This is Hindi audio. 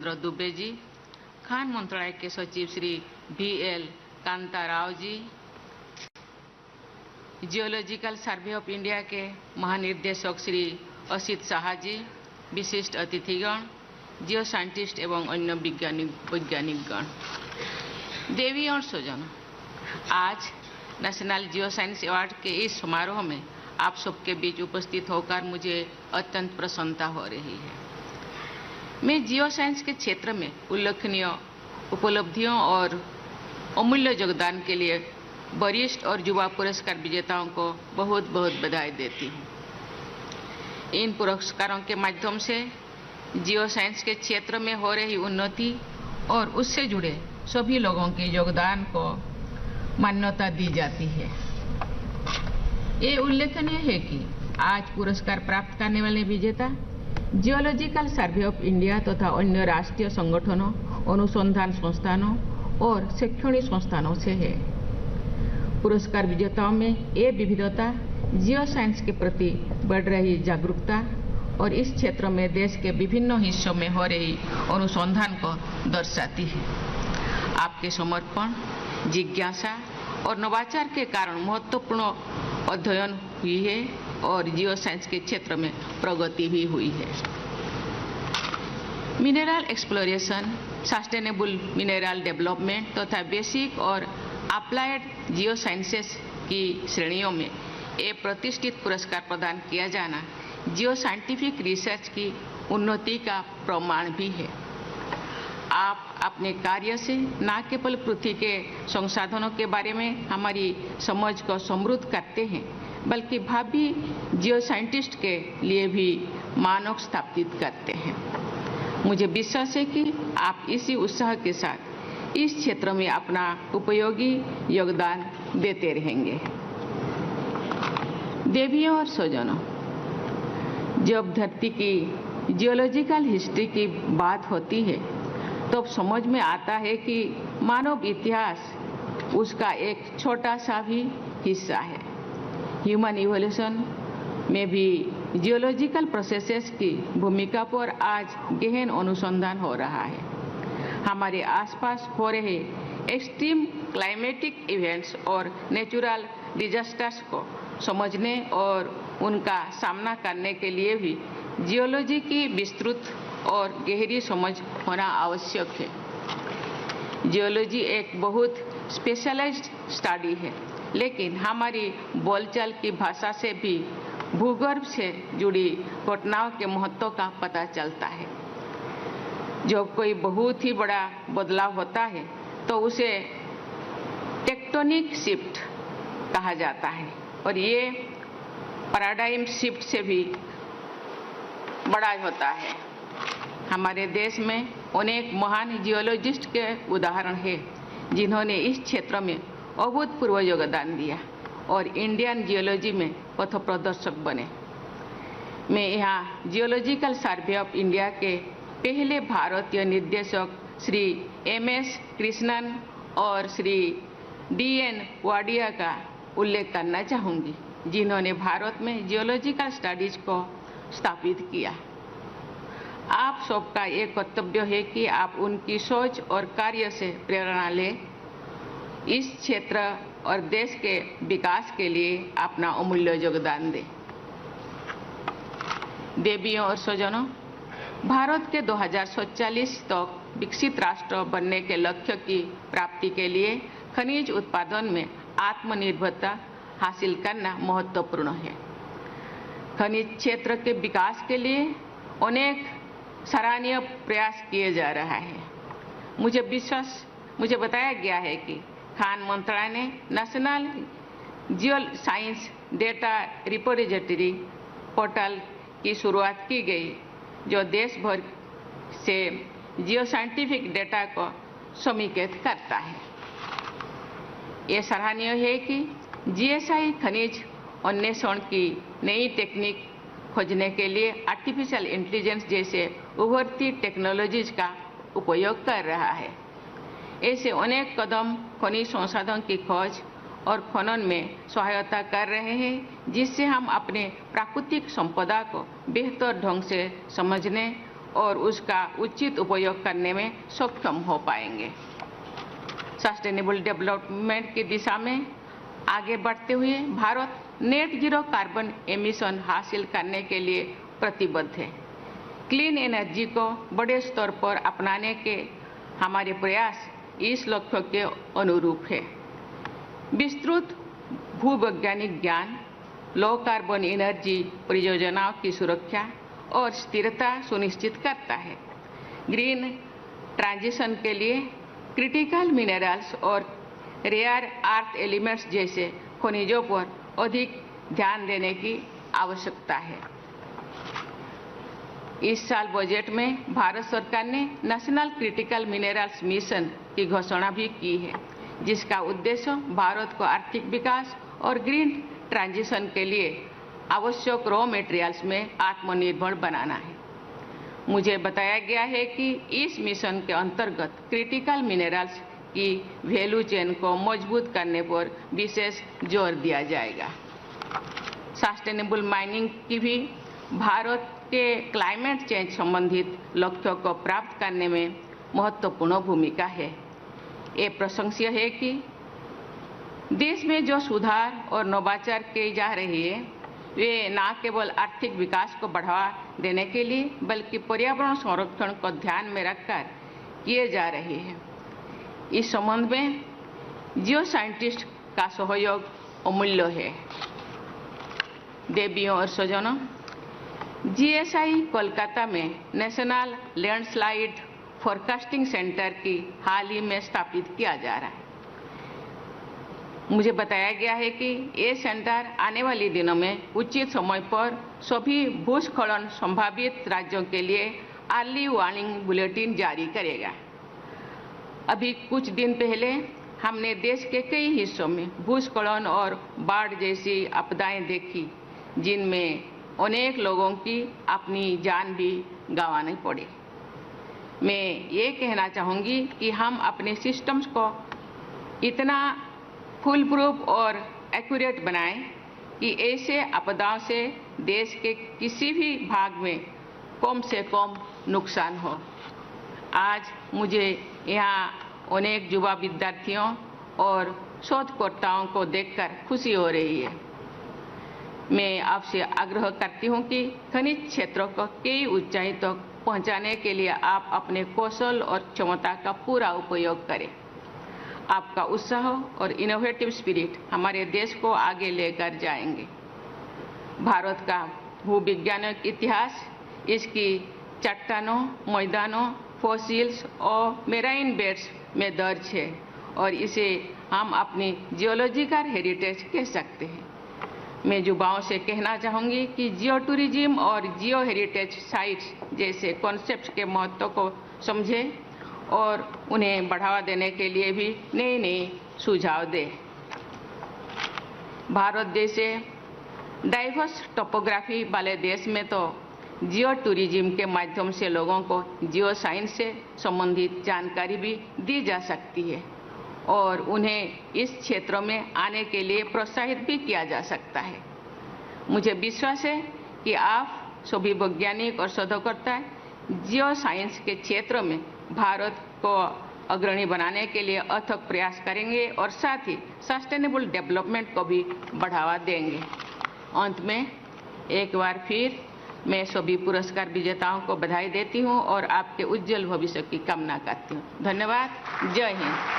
दुबे जी, खान मंत्रालय के सचिव Shri VL Kanta Rao ji, geological survey of India के महानिर्देशक श्री असित शाह जी, विशिष्ट अतिथिगण, जियो साइंटिस्ट एवं अन्य वैज्ञानिकगण, देवी और स्वजन, आज नेशनल जियो साइंस अवार्ड के इस समारोह में आप सबके बीच उपस्थित होकर मुझे अत्यंत प्रसन्नता हो रही है। मैं जियो साइंस के क्षेत्र में उल्लेखनीय उपलब्धियों और अमूल्य योगदान के लिए वरिष्ठ और युवा पुरस्कार विजेताओं को बहुत बहुत बधाई देती हूँ। इन पुरस्कारों के माध्यम से जियो साइंस के क्षेत्र में हो रही उन्नति और उससे जुड़े सभी लोगों के योगदान को मान्यता दी जाती है। ये उल्लेखनीय है कि आज पुरस्कार प्राप्त करने वाले विजेता जियोलॉजिकल सर्वे ऑफ इंडिया तथा अन्य राष्ट्रीय संगठनों, अनुसंधान संस्थानों और शैक्षणिक संस्थानों से है। पुरस्कार विजेताओं में ये विविधता जियो साइंस के प्रति बढ़ रही जागरूकता और इस क्षेत्र में देश के विभिन्न हिस्सों में हो रही अनुसंधान को दर्शाती है। आपके समर्पण, जिज्ञासा और नवाचार के कारण महत्वपूर्ण अध्ययन हुई है और जियो साइंस के क्षेत्र में प्रगति भी हुई है। Mineral exploration, sustainable mineral development तथा बेसिक और अप्लाइड जियो साइंसेस की श्रेणियों में एक प्रतिष्ठित पुरस्कार प्रदान किया जाना जियो साइंटिफिक रिसर्च की उन्नति का प्रमाण भी है। आप अपने कार्य से न केवल पृथ्वी के संसाधनों के बारे में हमारी समझ को समृद्ध करते हैं, बल्कि भावी जियो साइंटिस्ट के लिए भी मानक स्थापित करते हैं। मुझे विश्वास है कि आप इसी उत्साह के साथ इस क्षेत्र में अपना उपयोगी योगदान देते रहेंगे। देवियों और स्वजनों, जब धरती की जियोलॉजिकल हिस्ट्री की बात होती है तो समझ में आता है कि मानव इतिहास उसका एक छोटा सा भी हिस्सा है। ह्यूमन इवोल्यूशन में भी जियोलॉजिकल प्रोसेसेस की भूमिका पर आज गहन अनुसंधान हो रहा है। हमारे आसपास हो रहे एक्सट्रीम क्लाइमेटिक इवेंट्स और नेचुरल डिजास्टर्स को समझने और उनका सामना करने के लिए भी जियोलॉजी की विस्तृत और गहरी समझ होना आवश्यक है। जियोलॉजी एक बहुत स्पेशलाइज्ड स्टडी है, लेकिन हमारी बोलचाल की भाषा से भी भूगर्भ से जुड़ी घटनाओं के महत्व का पता चलता है। जब कोई बहुत ही बड़ा बदलाव होता है तो उसे टेक्टोनिक शिफ्ट कहा जाता है और ये पैराडाइम शिफ्ट से भी बड़ा होता है। हमारे देश में अनेक महान जियोलॉजिस्ट के उदाहरण हैं जिन्होंने इस क्षेत्र में अभूतपूर्व योगदान दिया और इंडियन जियोलॉजी में पथप्रदर्शक बने। मैं यहाँ जियोलॉजिकल सर्वे ऑफ इंडिया के पहले भारतीय निर्देशक श्री MS कृष्णन और श्री DN वाडिया का उल्लेख करना चाहूँगी, जिन्होंने भारत में जियोलॉजिकल स्टडीज को स्थापित किया। आप सबका ये कर्तव्य है कि आप उनकी सोच और कार्य से प्रेरणा लें, इस क्षेत्र और देश के विकास के लिए अपना अमूल्य योगदान दें। देवियों और स्वजनों, भारत के 2047 तक विकसित राष्ट्र बनने के लक्ष्य की प्राप्ति के लिए खनिज उत्पादन में आत्मनिर्भरता हासिल करना महत्वपूर्ण है। खनिज क्षेत्र के विकास के लिए अनेक सराहनीय प्रयास किए जा रहा है। मुझे बताया गया है कि खान मंत्रालय ने national geo science data repository portal की शुरुआत की गई, जो देश भर से जियो साइंटिफिक डेटा को समेकित करता है। ये सराहनीय है कि GSI खनिज अन्वेषण की नई टेक्निक खोजने के लिए आर्टिफिशियल इंटेलिजेंस जैसे उभरती टेक्नोलॉजीज का उपयोग कर रहा है। ऐसे अनेक कदम खनिज संसाधन की खोज और खनन में सहायता कर रहे हैं, जिससे हम अपने प्राकृतिक संपदा को बेहतर ढंग से समझने और उसका उचित उपयोग करने में सक्षम हो पाएंगे। सस्टेनेबल डेवलपमेंट की दिशा में आगे बढ़ते हुए Bharat net zero carbon emission हासिल करने के लिए प्रतिबद्ध है। क्लीन एनर्जी को बड़े स्तर पर अपनाने के हमारे प्रयास इस लक्ष्य के अनुरूप है। विस्तृत भूवैज्ञानिक ज्ञान लो कार्बन एनर्जी परियोजनाओं की सुरक्षा और स्थिरता सुनिश्चित करता है। ग्रीन ट्रांजिशन के लिए क्रिटिकल मिनरल्स और रेयर अर्थ एलिमेंट्स जैसे खनिजों पर अधिक ध्यान देने की आवश्यकता है। इस साल बजट में भारत सरकार ने नेशनल क्रिटिकल मिनरल्स मिशन की घोषणा भी की है, जिसका उद्देश्य भारत को आर्थिक विकास और ग्रीन ट्रांजिशन के लिए आवश्यक रॉ मटेरियल्स में आत्मनिर्भर बनाना है। मुझे बताया गया है कि इस मिशन के अंतर्गत क्रिटिकल मिनरल्स की वैल्यू चेन को मजबूत करने पर विशेष जोर दिया जाएगा। सस्टेनेबल माइनिंग की भी भारत के क्लाइमेट चेंज संबंधित लक्ष्यों को प्राप्त करने में महत्वपूर्ण भूमिका है। ये प्रशंसनीय है कि देश में जो सुधार और नवाचार किए जा रहे हैं वे न केवल आर्थिक विकास को बढ़ावा देने के लिए बल्कि पर्यावरण संरक्षण को ध्यान में रखकर किए जा रहे हैं। इस संबंध में जियो साइंटिस्ट का सहयोग अमूल्य है। देवियों और स्वजनों, जीएसआई कोलकाता में नेशनल लैंडस्लाइड फोरकास्टिंग सेंटर की हाल ही में स्थापित किया जा रहा है। मुझे बताया गया है कि ये सेंटर आने वाले दिनों में उचित समय पर सभी भूस्खलन संभावित राज्यों के लिए अर्ली वार्निंग बुलेटिन जारी करेगा। अभी कुछ दिन पहले हमने देश के कई हिस्सों में भूस्खलन और बाढ़ जैसी आपदाएं देखी, जिनमें अनेक लोगों की अपनी जान भी गंवानी पड़ी। मैं ये कहना चाहूँगी कि हम अपने सिस्टम्स को इतना फुल प्रूफ और एक्यूरेट बनाएं कि ऐसे आपदाओं से देश के किसी भी भाग में कम से कम नुकसान हो। आज मुझे यहाँ अनेक युवा विद्यार्थियों और शोधकर्ताओं को देखकर खुशी हो रही है। मैं आपसे आग्रह करती हूँ कि खनिज क्षेत्रों को कई ऊंचाई तक पहुँचाने के लिए आप अपने कौशल और क्षमता का पूरा उपयोग करें। आपका उत्साह और इनोवेटिव स्पिरिट हमारे देश को आगे लेकर जाएंगे। भारत का भूविज्ञानिक इतिहास इसकी चट्टानों, मैदानों, फॉसिल्स और मेराइन बेड्स में दर्ज है और इसे हम अपनी जियोलॉजिकल हेरिटेज कह सकते हैं। मैं युवाओं से कहना चाहूँगी कि जियो टूरिज्म और जियो हेरिटेज साइट्स जैसे कॉन्सेप्ट के महत्व को समझें और उन्हें बढ़ावा देने के लिए भी नए नए सुझाव दें। भारत जैसे डाइवर्स टोपोग्राफी वाले देश में तो जियो टूरिज्म के माध्यम से लोगों को जियो साइंस से संबंधित जानकारी भी दी जा सकती है और उन्हें इस क्षेत्रों में आने के लिए प्रोत्साहित भी किया जा सकता है। मुझे विश्वास है कि आप सभी वैज्ञानिक और शोधकर्ता जियो साइंस के क्षेत्र में भारत को अग्रणी बनाने के लिए अथक प्रयास करेंगे और साथ ही सस्टेनेबल डेवलपमेंट को भी बढ़ावा देंगे। अंत में एक बार फिर मैं सभी पुरस्कार विजेताओं को बधाई देती हूं और आपके उज्जवल भविष्य की कामना करती हूं। धन्यवाद। जय हिंद।